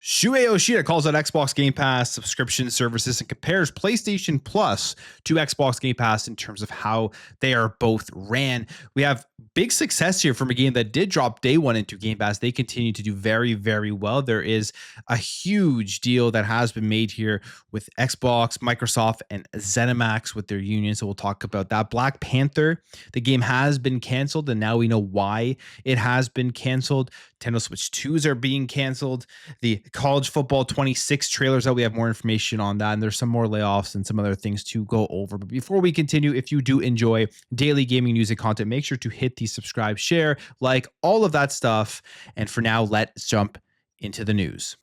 Shuei Yoshida calls out Xbox Game Pass subscription services and compares PlayStation Plus to Xbox Game Pass in terms of how they are both ran. We have big success here from a game that did drop day one into Game Pass. They continue to do very, very well. There is a huge deal that has been made here with Xbox, Microsoft, and Zenimax with their union. So we'll talk about that. Black Panther, the game has been canceled, and now we know why it has been canceled. Nintendo Switch 2s are being canceled. The College Football 26 trailers out. We have more information on that, and there's some more layoffs and some other things to go over. But before we continue, if you do enjoy daily gaming news and content, make sure to hit the subscribe, share, like, all of that stuff. And for now, let's jump into the news.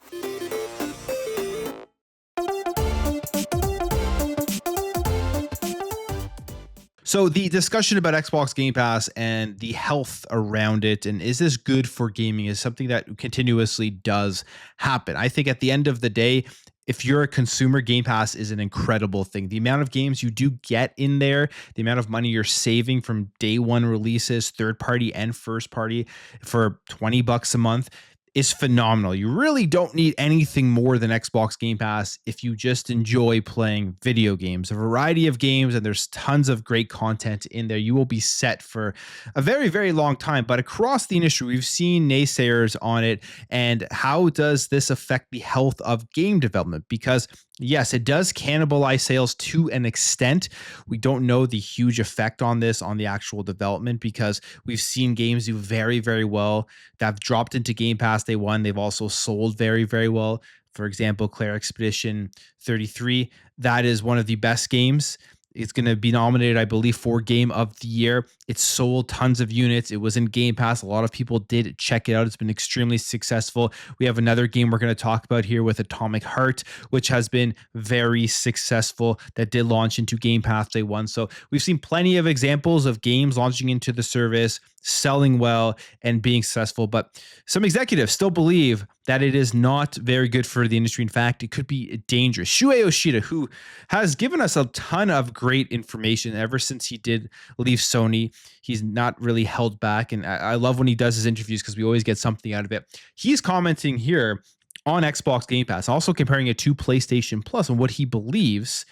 So the discussion about Xbox Game Pass and the health around it, and is this good for gaming, is something that continuously does happen. I think at the end of the day, if you're a consumer, Game Pass is an incredible thing. The amount of games you do get in there, the amount of money you're saving from day one releases, third party and first party, for $20 a month, is phenomenal. You really don't need anything more than Xbox Game Pass if you just enjoy playing video games, a variety of games, and there's tons of great content in there. You will be set for a very, very long time. But across the industry, we've seen naysayers on it. And how does this affect the health of game development? Because yes, it does cannibalize sales to an extent. We don't know the huge effect on this on the actual development, because we've seen games do very, very well that have dropped into Game Pass day one. They've also sold very, very well. For example, Claire Expedition 33, that is one of the best games. It's going to be nominated, I believe, for Game of the Year. It sold tons of units. It was in Game Pass. A lot of people did check it out. It's been extremely successful. We have another game we're going to talk about here with Atomic Heart, which has been very successful, that did launch into Game Pass day one. So we've seen plenty of examples of games launching into the service, selling well, and being successful. But some executives still believe that it is not very good for the industry. In fact, it could be dangerous. Shuei Yoshida, who has given us a ton of great information ever since he did leave Sony, he's not really held back. And I love when he does his interviews because we always get something out of it. He's commenting here on Xbox Game Pass, also comparing it to PlayStation Plus and what he believes.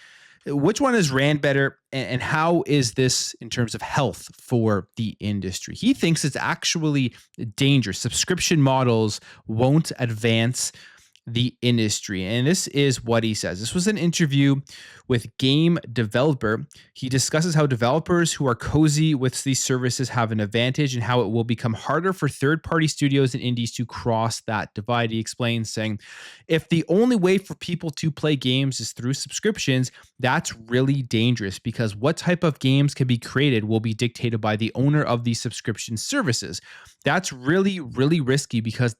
Which one is ran better, and how is this in terms of health for the industry? He thinks it's actually dangerous. Subscription models won't advance the industry. And this is what he says. This was an interview with Game Developer. He discusses how developers who are cozy with these services have an advantage, and how it will become harder for third-party studios and indies to cross that divide. He explains, saying, if the only way for people to play games is through subscriptions, that's really dangerous, because what type of games can be created will be dictated by the owner of these subscription services. That's really, really risky, because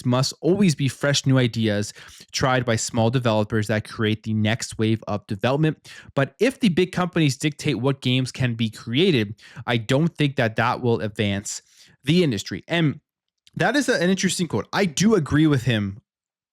must always be fresh new ideas tried by small developers that create the next wave of development. But if the big companies dictate what games can be created, I don't think that will advance the industry. And that is an interesting quote. I do agree with him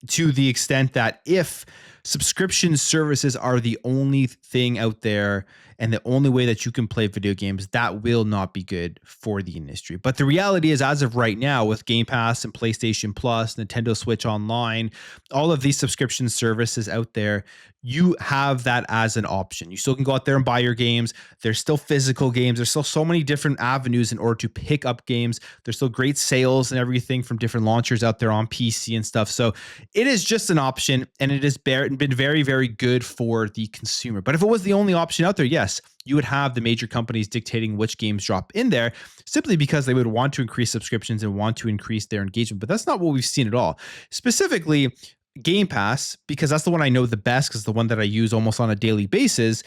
to the extent that if subscription services are the only thing out there and the only way that you can play video games, that will not be good for the industry. But the reality is, as of right now, with Game Pass and PlayStation Plus, Nintendo Switch Online, all of these subscription services out there, you have that as an option. You still can go out there and buy your games. There's still physical games. There's still so many different avenues in order to pick up games. There's still great sales and everything from different launchers out there on PC and stuff. So it is just an option, and it has been very, very good for the consumer. But if it was the only option out there, yes, you would have the major companies dictating which games drop in there, simply because they would want to increase subscriptions and want to increase their engagement. But that's not what we've seen at all. Specifically, Game Pass, because that's the one I know the best, because the one that I use almost on a daily basis.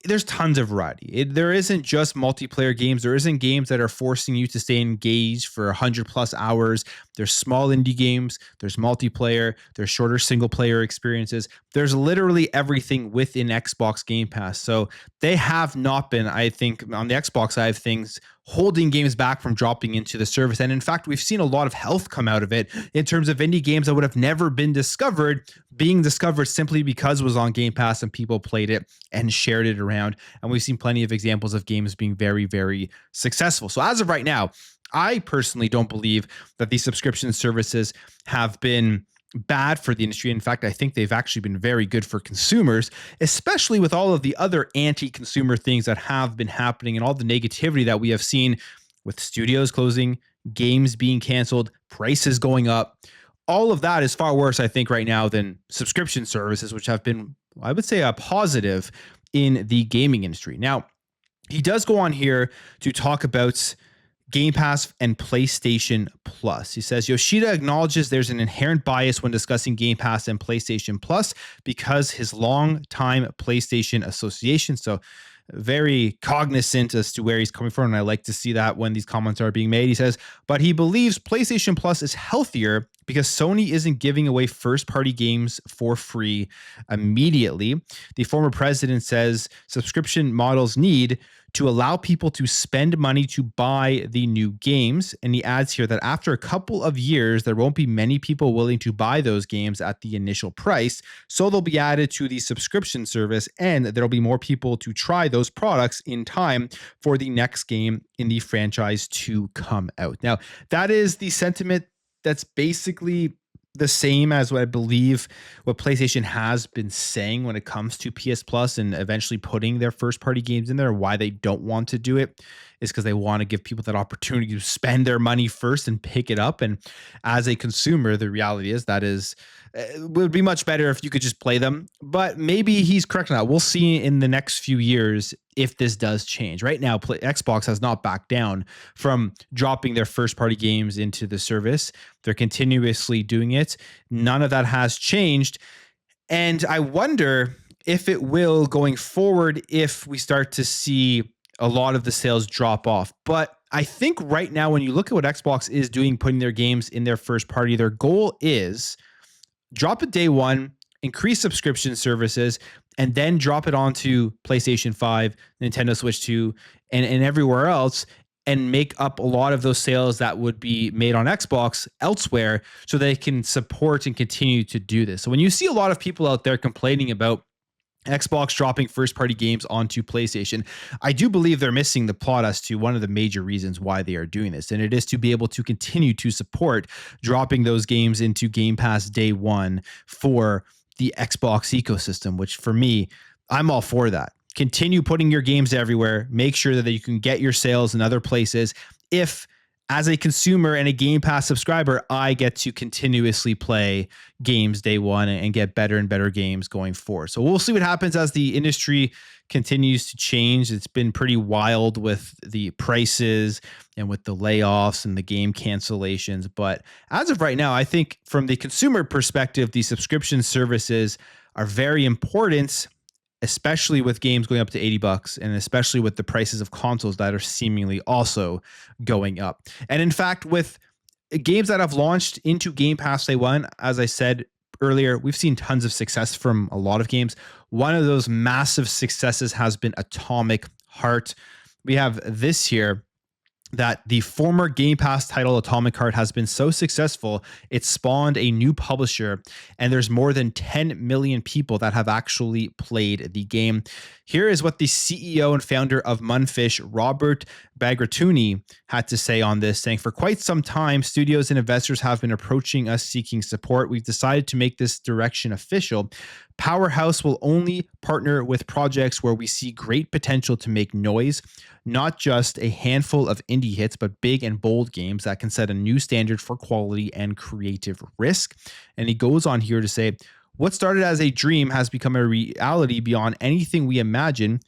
There's tons of variety. There isn't just multiplayer games. There isn't games that are forcing you to stay engaged for 100+ hours. There's small indie games. There's multiplayer. There's shorter single player experiences. There's literally everything within Xbox Game Pass. So they have not been, I think, on the Xbox side of things, holding games back from dropping into the service. And in fact, we've seen a lot of health come out of it in terms of indie games that would have never been discovered, being discovered simply because it was on Game Pass and people played it and shared it around. And we've seen plenty of examples of games being very, very successful. So as of right now, I personally don't believe that these subscription services have been bad for the industry. In fact, I think they've actually been very good for consumers, especially with all of the other anti-consumer things that have been happening and all the negativity that we have seen with studios closing, games being canceled, prices going up. All of that is far worse, I think, right now than subscription services, which have been, I would say, a positive in the gaming industry. Now, he does go on here to talk about Game Pass and PlayStation Plus. He says Yoshida acknowledges there's an inherent bias when discussing Game Pass and PlayStation Plus because his long-time PlayStation association. So very cognizant as to where he's coming from, and I like to see that when these comments are being made. He says, but he believes PlayStation Plus is healthier because Sony isn't giving away first-party games for free immediately. The former president says subscription models need to allow people to spend money to buy the new games. And he adds here that after a couple of years, there won't be many people willing to buy those games at the initial price. So they'll be added to the subscription service, and there'll be more people to try those products in time for the next game in the franchise to come out. Now, that is the sentiment that's basically the same as what I believe what PlayStation has been saying when it comes to PS Plus and eventually putting their first party games in there. Why they don't want to do it is because they want to give people that opportunity to spend their money first and pick it up. And as a consumer, the reality is that is it would be much better if you could just play them. But maybe he's correct on that. We'll see in the next few years if this does change. Right now, Xbox has not backed down from dropping their first-party games into the service. They're continuously doing it. None of that has changed. And I wonder if it will going forward if we start to see a lot of the sales drop off. But I think right now, when you look at what Xbox is doing, putting their games in their first party, their goal is drop it day one, increase subscription services, and then drop it onto PlayStation 5, Nintendo Switch 2, and everywhere else, and make up a lot of those sales that would be made on Xbox elsewhere so they can support and continue to do this. So when you see a lot of people out there complaining about Xbox dropping first-party games onto PlayStation, I do believe they're missing the plot as to one of the major reasons why they are doing this, and it is to be able to continue to support dropping those games into Game Pass day one for the Xbox ecosystem, which for me, I'm all for that. Continue putting your games everywhere. Make sure that you can get your sales in other places. If as a consumer and a Game Pass subscriber, I get to continuously play games day one and get better and better games going forward. So we'll see what happens as the industry continues to change. It's been pretty wild with the prices and with the layoffs and the game cancellations. But as of right now, I think from the consumer perspective, the subscription services are very important, especially with games going up to $80 and especially with the prices of consoles that are seemingly also going up. And in fact, with games that have launched into Game Pass day one, as I said earlier, we've seen tons of success from a lot of games. One of those massive successes has been Atomic Heart. We have this here that the former Game Pass title Atomic Heart has been so successful, it spawned a new publisher, and there's more than 10 million people that have actually played the game. Here is what the CEO and founder of Munfish, Robert Bagratuni, had to say on this, saying, for quite some time, studios and investors have been approaching us seeking support. We've decided to make this direction official. Powerhouse will only partner with projects where we see great potential to make noise, not just a handful of indie hits, but big and bold games that can set a new standard for quality and creative risk. And he goes on here to say, what started as a dream has become a reality beyond anything we imagine.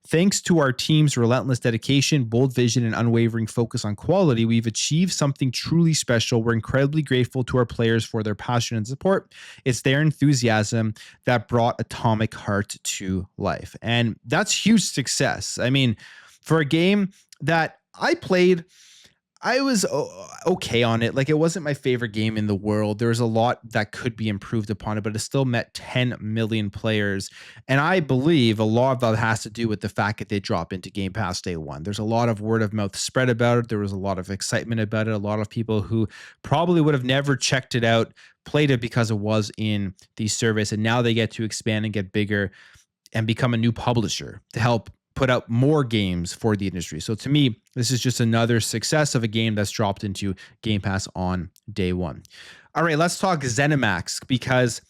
Thanks to our team's relentless dedication, bold vision, and unwavering focus on quality, we've achieved something truly special. We're incredibly grateful to our players for their passion and support. It's their enthusiasm that brought Atomic Heart to life. And that's huge success. I mean, for a game that I played, I was okay on it. Like, it wasn't my favorite game in the world. There was a lot that could be improved upon it, but it still met 10 million players. And I believe a lot of that has to do with the fact that they drop into Game Pass day one. There's a lot of word of mouth spread about it. There was a lot of excitement about it. A lot of people who probably would have never checked it out played it because it was in the service. And now they get to expand and get bigger and become a new publisher to help put out more games for the industry. So to me, this is just another success of a game that's dropped into Game Pass on day one. All right, let's talk Zenimax, because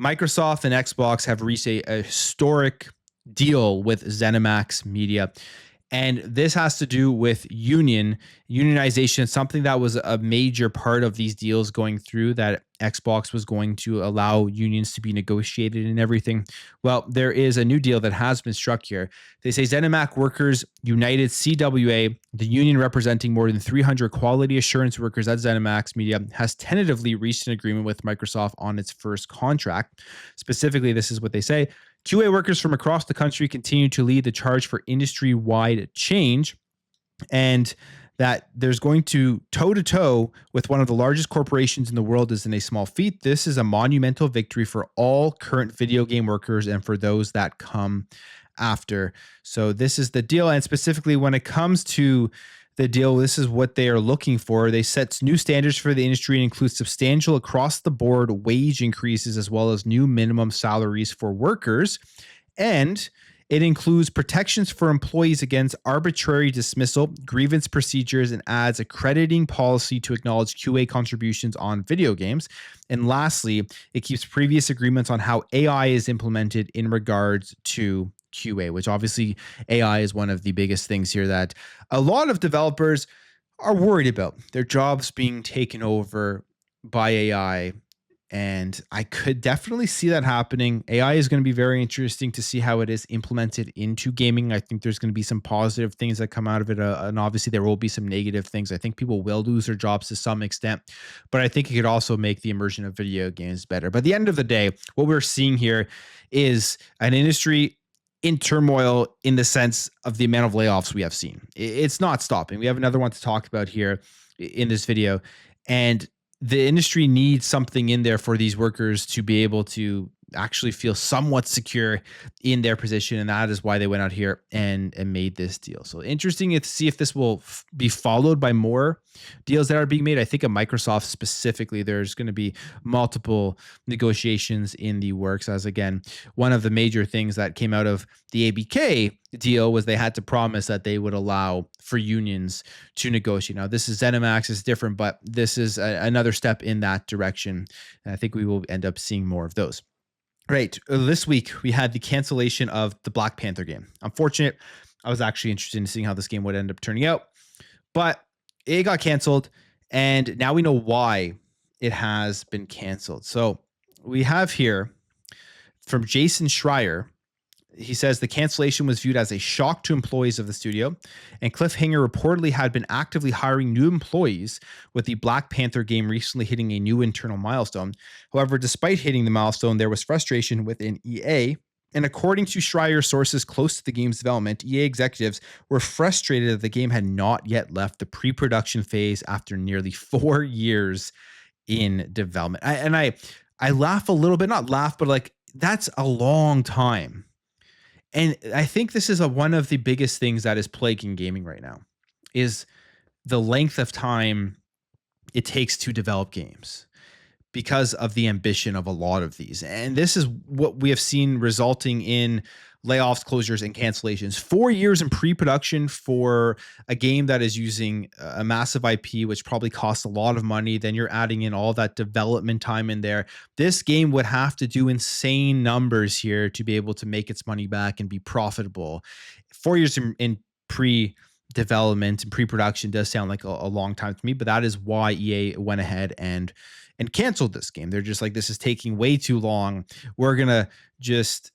Microsoft and Xbox have reached a historic deal with Zenimax Media. And this has to do with unionization, something that was a major part of these deals going through, that Xbox was going to allow unions to be negotiated and everything. Well, there is a new deal that has been struck here. They say ZeniMax Workers United CWA, the union representing more than 300 quality assurance workers at ZeniMax Media, has tentatively reached an agreement with Microsoft on its first contract. Specifically, this is what they say. QA workers from across the country continue to lead the charge for industry-wide change, and that there's going to toe-to-toe with one of the largest corporations in the world isn't a small feat. This is a monumental victory for all current video game workers and for those that come after. So this is the deal, and specifically when it comes to the deal, this is what they are looking for. They set new standards for the industry and include substantial across the board wage increases, as well as new minimum salaries for workers. And it includes protections for employees against arbitrary dismissal, grievance procedures, and adds accrediting policy to acknowledge QA contributions on video games. And lastly, it keeps previous agreements on how AI is implemented in regards to QA, which obviously AI is one of the biggest things here that a lot of developers are worried about, their jobs being taken over by AI. And I could definitely see that happening. AI is going to be very interesting to see how it is implemented into gaming. I think there's going to be some positive things that come out of it. And obviously there will be some negative things. I think people will lose their jobs to some extent, but I think it could also make the immersion of video games better. But at the end of the day, what we're seeing here is an industry in turmoil in the sense of the amount of layoffs we have seen. It's not stopping. We have another one to talk about here in this video. And the industry needs something in there for these workers to be able to actually feel somewhat secure in their position. And that is why they went out here and made this deal. So interesting to see if this will be followed by more deals that are being made. I think at Microsoft specifically, there's going to be multiple negotiations in the works, as again, one of the major things that came out of the ABK deal was they had to promise that they would allow for unions to negotiate. Now, this is ZeniMax, is different, but this is another step in that direction. And I think we will end up seeing more of those. Right. This week, we had the cancellation of the Black Panther game. Unfortunate. I was actually interested in seeing how this game would end up turning out, but it got canceled, and now we know why it has been canceled. So we have here from Jason Schreier. He says the cancellation was viewed as a shock to employees of the studio, and Cliffhanger reportedly had been actively hiring new employees, with the Black Panther game recently hitting a new internal milestone. However, despite hitting the milestone, there was frustration within EA. And according to Schreier's sources close to the game's development, EA executives were frustrated that the game had not yet left the pre-production phase after nearly 4 years in development. I laugh a little bit, not laugh, but like, that's a long time. And I think this is one of the biggest things that is plaguing gaming right now, is the length of time it takes to develop games because of the ambition of a lot of these. And this is what we have seen resulting in layoffs, closures, and cancellations. 4 years in pre-production for a game that is using a massive IP, which probably costs a lot of money. Then you're adding in all that development time in there. This game would have to do insane numbers here to be able to make its money back and be profitable. 4 years in pre-development and pre-production does sound like a long time to me, but that is why EA went ahead and canceled this game. They're just like, this is taking way too long. We're going to just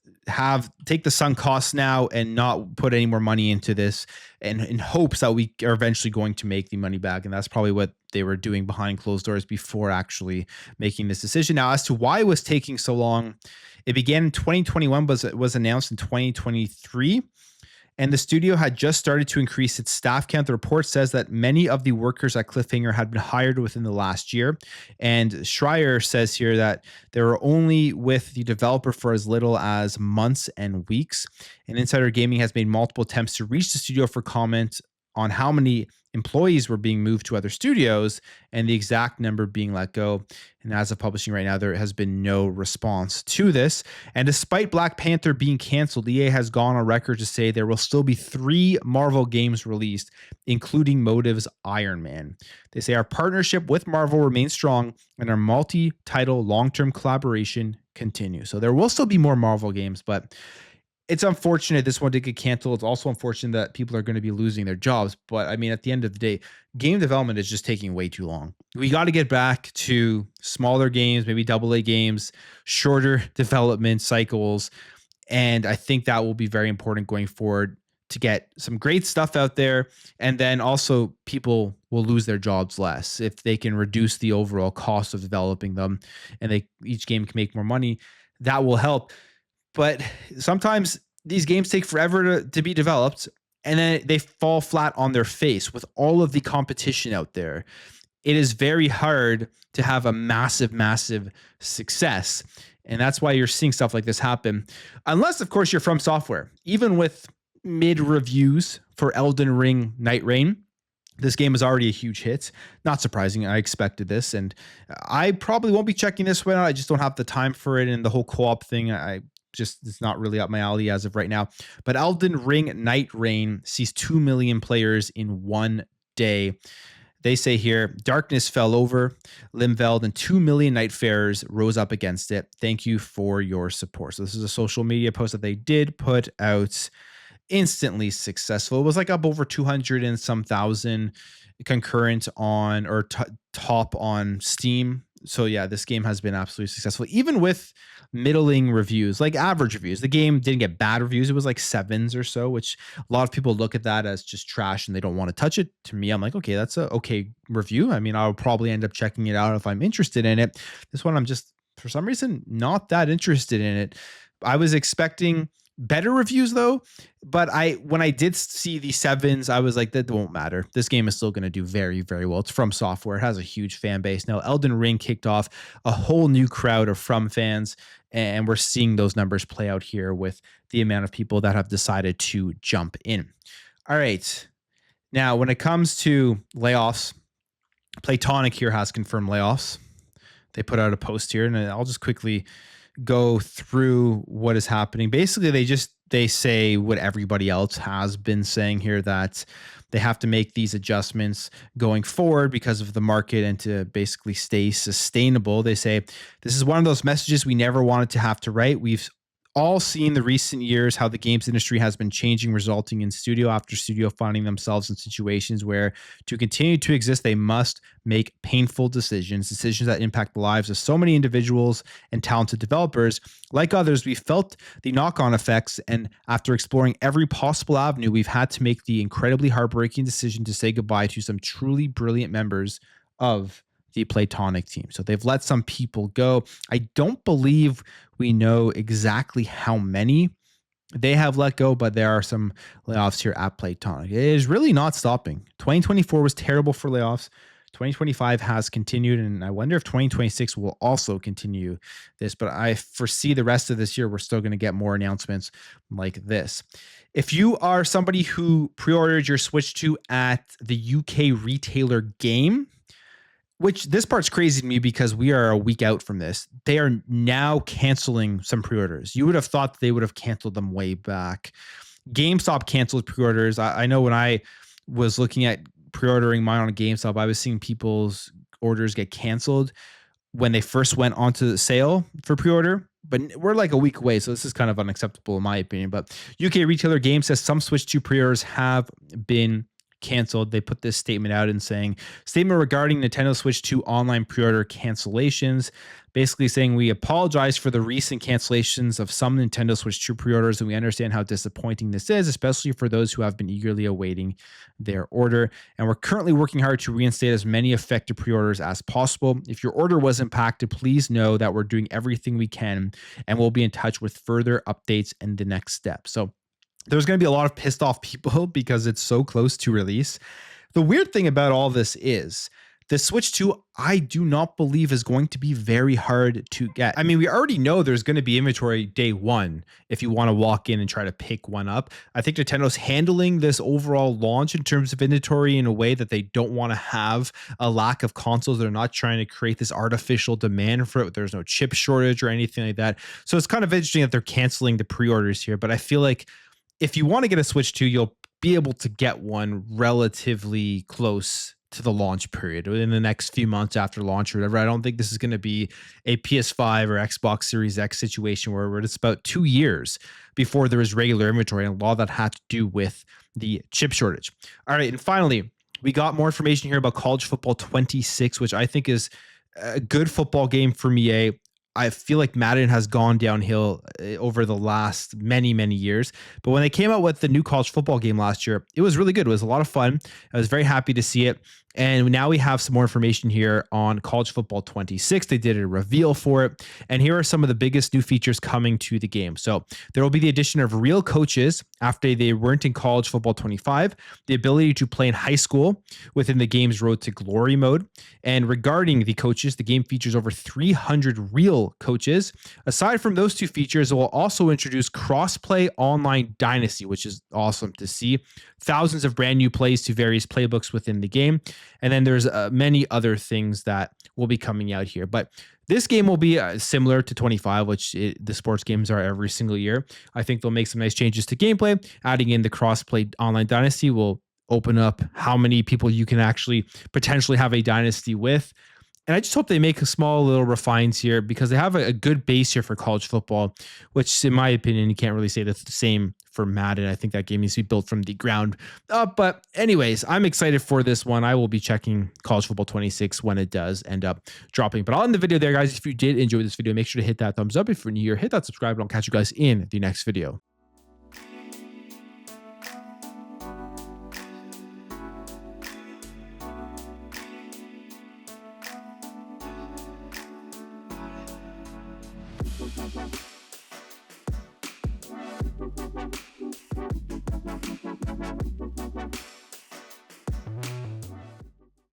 take the sunk costs now and not put any more money into this, and in hopes that we are eventually going to make the money back. And that's probably what they were doing behind closed doors before actually making this decision. Now, as to why it was taking so long, it began in 2021, was announced in 2023. And the studio had just started to increase its staff count. The report says that many of the workers at Cliffhanger had been hired within the last year. And Schreier says here that they were only with the developer for as little as months and weeks. And Insider Gaming has made multiple attempts to reach the studio for comment on how many employees were being moved to other studios and the exact number being let go. And as of publishing right now, there has been no response to this. And despite Black Panther being canceled, EA has gone on record to say there will still be 3 Marvel games released, including Motive's Iron Man. They say our partnership with Marvel remains strong and our multi-title long-term collaboration continues. So there will still be more Marvel games, but it's unfortunate this one did get canceled. It's also unfortunate that people are going to be losing their jobs. But I mean, at the end of the day, game development is just taking way too long. We got to get back to smaller games, maybe AA games, shorter development cycles. And I think that will be very important going forward to get some great stuff out there. And then also people will lose their jobs less if they can reduce the overall cost of developing them and each game can make more money. That will help. But sometimes these games take forever to be developed and then they fall flat on their face with all of the competition out there. It is very hard to have a massive, massive success. And that's why you're seeing stuff like this happen. Unless, of course, you're From Software. Even with mid reviews for Elden Ring, NightReign, this game is already a huge hit. Not surprising. I expected this. And I probably won't be checking this one out. I just don't have the time for it. And the whole co-op thing, it's not really up my alley as of right now. But Elden Ring NightReign sees 2 million players in one day. They say here, darkness fell over Limveld and 2 million Nightfarers rose up against it. Thank you for your support. So this is a social media post that they did put out. Instantly successful. It was like up over 200 and some thousand concurrent on or top on Steam. So yeah, this game has been absolutely successful, even with middling reviews, like average reviews. The game didn't get bad reviews. It was like 7s or so, which a lot of people look at that as just trash and they don't want to touch it. To me, I'm like, okay, that's a okay review. I mean, I'll probably end up checking it out if I'm interested in it. This one, I'm just, for some reason, not that interested in it. I was expecting better reviews though, but when I did see the 7s, I was like, that won't matter. This game is still going to do very, very well. It's From Software. It has a huge fan base. Now, Elden Ring kicked off a whole new crowd of From fans, and we're seeing those numbers play out here with the amount of people that have decided to jump in. All right. Now, when it comes to layoffs, Playtonic here has confirmed layoffs. They put out a post here, and I'll just quickly go through what is happening. Basically, they say what everybody else has been saying here, that they have to make these adjustments going forward because of the market and to basically stay sustainable. They say this is one of those messages we never wanted to have to write. We've all seen the recent years how the games industry has been changing, resulting in studio after studio finding themselves in situations where to continue to exist, they must make painful decisions that impact the lives of so many individuals and talented developers. Like others, we felt the knock-on effects, and after exploring every possible avenue, we've had to make the incredibly heartbreaking decision to say goodbye to some truly brilliant members of the Playtonic team. So they've let some people go. I don't believe we know exactly how many they have let go, but there are some layoffs here at Playtonic. It is really not stopping. 2024 was terrible for layoffs. 2025 has continued, and I wonder if 2026 will also continue this, but I foresee the rest of this year, we're still going to get more announcements like this. If you are somebody who pre-ordered your Switch 2 at the UK retailer Game, which this part's crazy to me because we are a week out from this, they are now canceling some pre-orders. You would have thought they would have canceled them way back. GameStop canceled pre-orders. I know when I was looking at pre-ordering mine on GameStop, I was seeing people's orders get canceled when they first went onto the sale for pre-order, but we're like a week away, so this is kind of unacceptable in my opinion. But UK retailer Game says some Switch 2 pre-orders have been canceled. They put this statement out and saying, statement regarding Nintendo Switch 2 online pre-order cancellations, basically saying we apologize for the recent cancellations of some Nintendo Switch 2 pre-orders, and we understand how disappointing this is, especially for those who have been eagerly awaiting their order. And we're currently working hard to reinstate as many affected pre-orders as possible. If your order was impacted, please know that we're doing everything we can, and we'll be in touch with further updates and the next step. So there's going to be a lot of pissed off people because it's so close to release. The weird thing about all this is The Switch 2, I do not believe is going to be very hard to get. I mean, we already know there's going to be inventory day one if you want to walk in and try to pick one up. I think Nintendo's handling this overall launch in terms of inventory in a way that they don't want to have a lack of consoles. They're not trying to create this artificial demand for it. There's no chip shortage or anything like that. So it's kind of interesting that they're canceling the pre-orders here. But I feel like if you want to get a Switch 2, you'll be able to get one relatively close to the launch period within the next few months after launch or whatever. I don't think this is going to be a PS5 or Xbox Series X situation where it's about 2 years before there is regular inventory, and a lot of that had to do with the chip shortage. All right, and finally, we got more information here about College Football 26, which I think is a good football game for me. I feel like Madden has gone downhill over the last many, many years. But when they came out with the new college football game last year, it was really good. It was a lot of fun. I was very happy to see it. And now we have some more information here on College Football 26. They did a reveal for it. And here are some of the biggest new features coming to the game. So there will be the addition of real coaches after they weren't in College Football 25, the ability to play in high school within the game's Road to Glory mode. And regarding the coaches, the game features over 300 real coaches. Aside from those two features, it will also introduce cross-play online dynasty, which is awesome to see. Thousands of brand new plays to various playbooks within the game. And then there's many other things that will be coming out here. But this game will be similar to 25, which the sports games are every single year. I think they'll make some nice changes to gameplay. Adding in the cross-play online dynasty will open up how many people you can actually potentially have a dynasty with. And I just hope they make a small little refines here because they have a good base here for college football, which in my opinion, you can't really say that's the same for Madden. I think that game needs to be built from the ground up. But anyways, I'm excited for this one. I will be checking College Football 26 when it does end up dropping. But I'll end the video there, guys. If you did enjoy this video, make sure to hit that thumbs up. If you're new here, hit that subscribe, and I'll catch you guys in the next video. Bye.